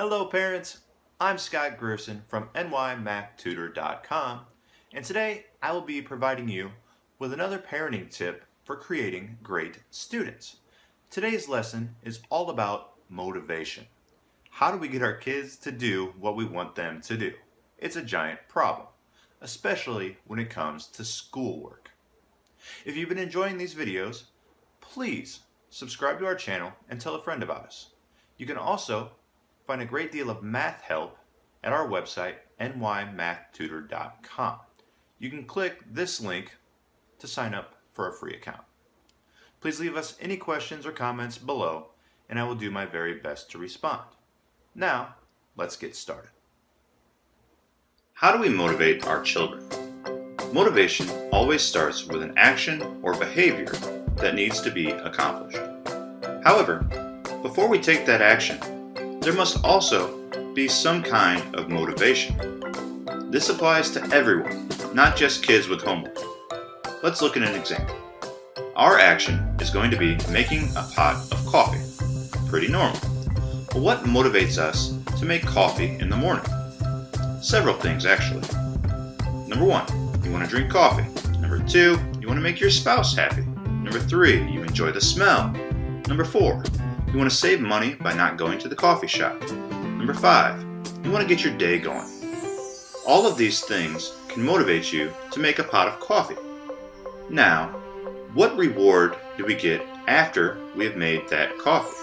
Hello parents, I'm Scott Grierson from nymactutor.com, and today I will be providing you with another parenting tip for creating great students. Today's lesson is all about motivation. How do we get our kids to do what we want them to do? It's a giant problem, especially when it comes to schoolwork. If you've been enjoying these videos, please subscribe to our channel and tell a friend about us. You can also find a great deal of math help at our website, nymactutor.com. You can click this link to sign up for a free account. Please leave us any questions or comments below, and I will do my very best to respond. Now, let's get started. How do we motivate our children? Motivation always starts with an action or behavior that needs to be accomplished. However, before we take that action, there must also be some kind of motivation. This applies to everyone, not just kids with homework. Let's look at an example. Our action is going to be making a pot of coffee. Pretty normal. But what motivates us to make coffee in the morning? Several things, actually. Number one, you want to drink coffee. Number two, you want to make your spouse happy. Number three, you enjoy the smell. Number four, you want to save money by not going to the coffee shop. Number five, you want to get your day going. All of these things can motivate you to make a pot of coffee. Now, what reward do we get after we have made that coffee?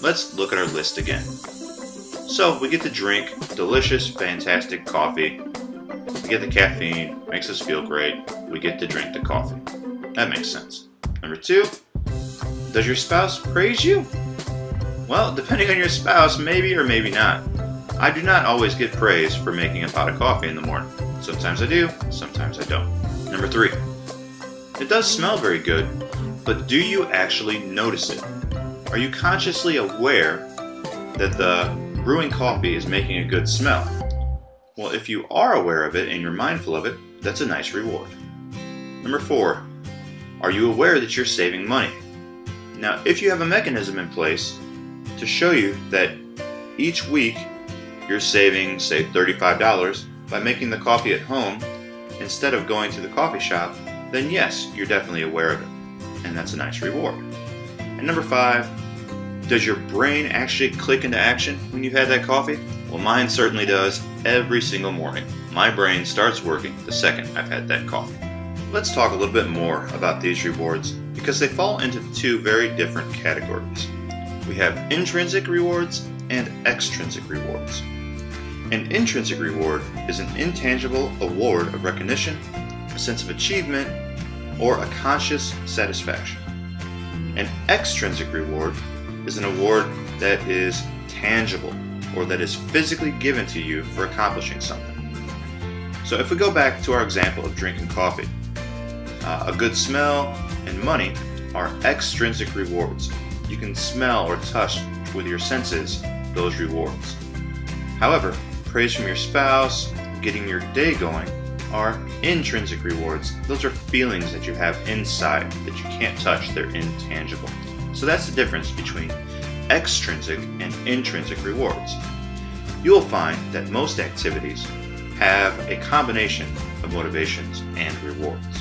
Let's look at our list again. So we get to drink delicious, fantastic coffee. We get the caffeine, makes us feel great. We get to drink the coffee. That makes sense. Number two, does your spouse praise you? Well, depending on your spouse, maybe or maybe not. I do not always get praise for making a pot of coffee in the morning. Sometimes I do, sometimes I don't. Number three, it does smell very good, but do you actually notice it? Are you consciously aware that the brewing coffee is making a good smell? Well, if you are aware of it and you're mindful of it, that's a nice reward. Number four, are you aware that you're saving money? Now, if you have a mechanism in place to show you that each week you're saving, say, $35 by making the coffee at home instead of going to the coffee shop, then yes, you're definitely aware of it. And that's a nice reward. And number five, does your brain actually click into action when you've had that coffee? Well, mine certainly does every single morning. My brain starts working the second I've had that coffee. Let's talk a little bit more about these rewards because they fall into two very different categories. We have intrinsic rewards and extrinsic rewards. An intrinsic reward is an intangible award of recognition, a sense of achievement, or a conscious satisfaction. An extrinsic reward is an award that is tangible or that is physically given to you for accomplishing something. So if we go back to our example of drinking coffee, a good smell and money are extrinsic rewards. You can smell or touch with your senses those rewards. However, praise from your spouse, getting your day going, are intrinsic rewards. Those are feelings that you have inside that you can't touch. They're intangible. So that's the difference between extrinsic and intrinsic rewards. You'll find that most activities have a combination of motivations and rewards.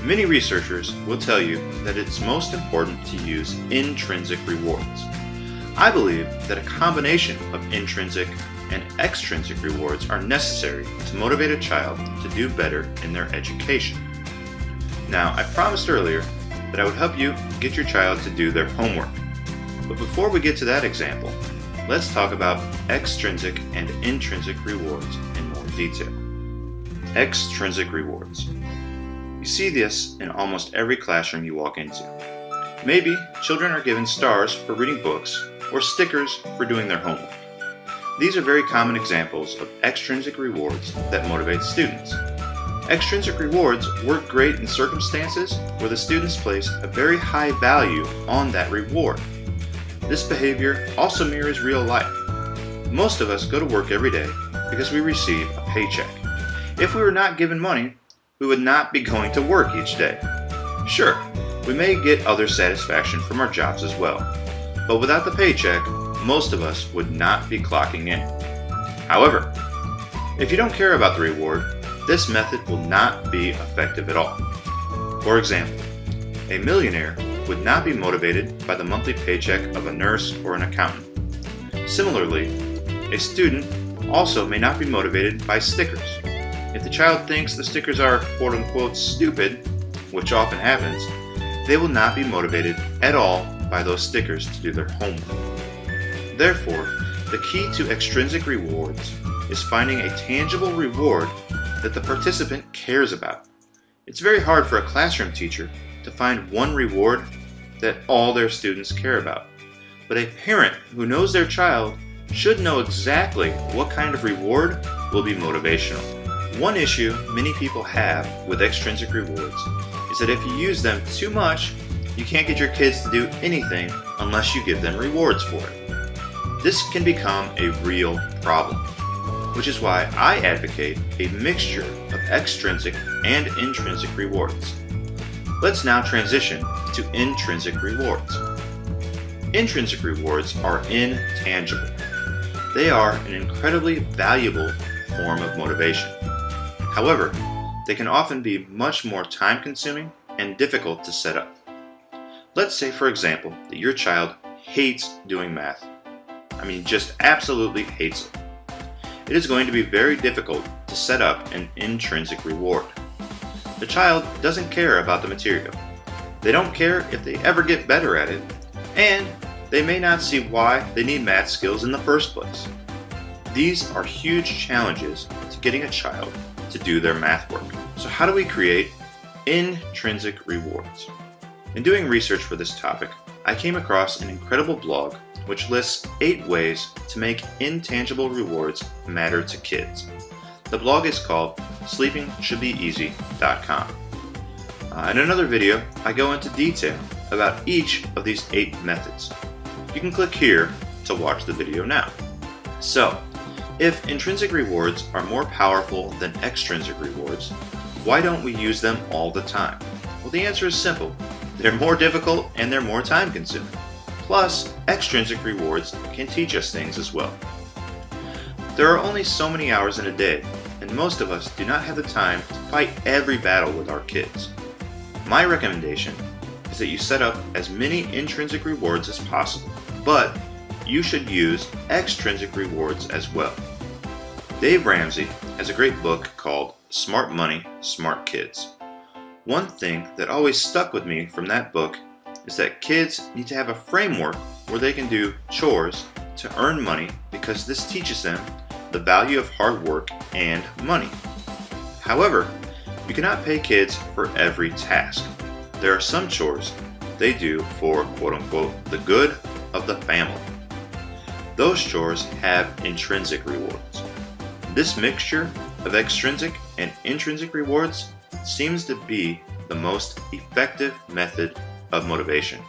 Many researchers will tell you that it's most important to use intrinsic rewards. I believe that a combination of intrinsic and extrinsic rewards are necessary to motivate a child to do better in their education. Now, I promised earlier that I would help you get your child to do their homework. But before we get to that example, let's talk about extrinsic and intrinsic rewards in more detail. Extrinsic rewards. You see this in almost every classroom you walk into. Maybe children are given stars for reading books or stickers for doing their homework. These are very common examples of extrinsic rewards that motivate students. Extrinsic rewards work great in circumstances where the students place a very high value on that reward. This behavior also mirrors real life. Most of us go to work every day because we receive a paycheck. If we were not given money, we would not be going to work each day. Sure, we may get other satisfaction from our jobs as well, but without the paycheck, most of us would not be clocking in. However, if you don't care about the reward, this method will not be effective at all. For example, a millionaire would not be motivated by the monthly paycheck of a nurse or an accountant. Similarly, a student also may not be motivated by stickers. If the child thinks the stickers are quote-unquote stupid, which often happens, they will not be motivated at all by those stickers to do their homework. Therefore, the key to extrinsic rewards is finding a tangible reward that the participant cares about. It's very hard for a classroom teacher to find one reward that all their students care about. But a parent who knows their child should know exactly what kind of reward will be motivational. One issue many people have with extrinsic rewards is that if you use them too much, you can't get your kids to do anything unless you give them rewards for it. This can become a real problem, which is why I advocate a mixture of extrinsic and intrinsic rewards. Let's now transition to intrinsic rewards. Intrinsic rewards are intangible. They are an incredibly valuable form of motivation. However, they can often be much more time-consuming and difficult to set up. Let's say, for example, that your child hates doing math. Just absolutely hates it. It is going to be very difficult to set up an intrinsic reward. The child doesn't care about the material. They don't care if they ever get better at it, and they may not see why they need math skills in the first place. These are huge challenges to getting a child to do their math work. So how do we create intrinsic rewards? In doing research for this topic, I came across an incredible blog which lists 8 ways to make intangible rewards matter to kids. The blog is called sleepingshouldbeeasy.com. In another video, I go into detail about each of these 8 methods. You can click here to watch the video now. So, if intrinsic rewards are more powerful than extrinsic rewards, why don't we use them all the time? Well, the answer is simple. They're more difficult and they're more time-consuming. Plus, extrinsic rewards can teach us things as well. There are only so many hours in a day, and most of us do not have the time to fight every battle with our kids. My recommendation is that you set up as many intrinsic rewards as possible, but you should use extrinsic rewards as well. Dave Ramsey has a great book called Smart Money, Smart Kids. One thing that always stuck with me from that book is that kids need to have a framework where they can do chores to earn money because this teaches them the value of hard work and money. However, you cannot pay kids for every task. There are some chores they do for quote-unquote the good of the family. Those chores have intrinsic rewards. This mixture of extrinsic and intrinsic rewards seems to be the most effective method of motivation,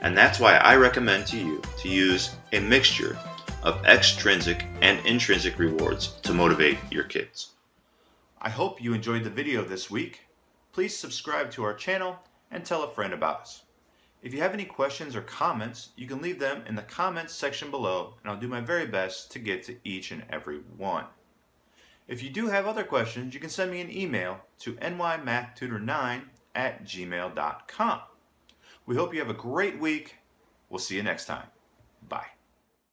and that's why I recommend to you to use a mixture of extrinsic and intrinsic rewards to motivate your kids. I hope you enjoyed the video this week. Please subscribe to our channel and tell a friend about us. If you have any questions or comments, you can leave them in the comments section below, and I'll do my very best to get to each and every one. If you do have other questions, you can send me an email to nymathtutor9@gmail.com. We hope you have a great week. We'll see you next time. Bye.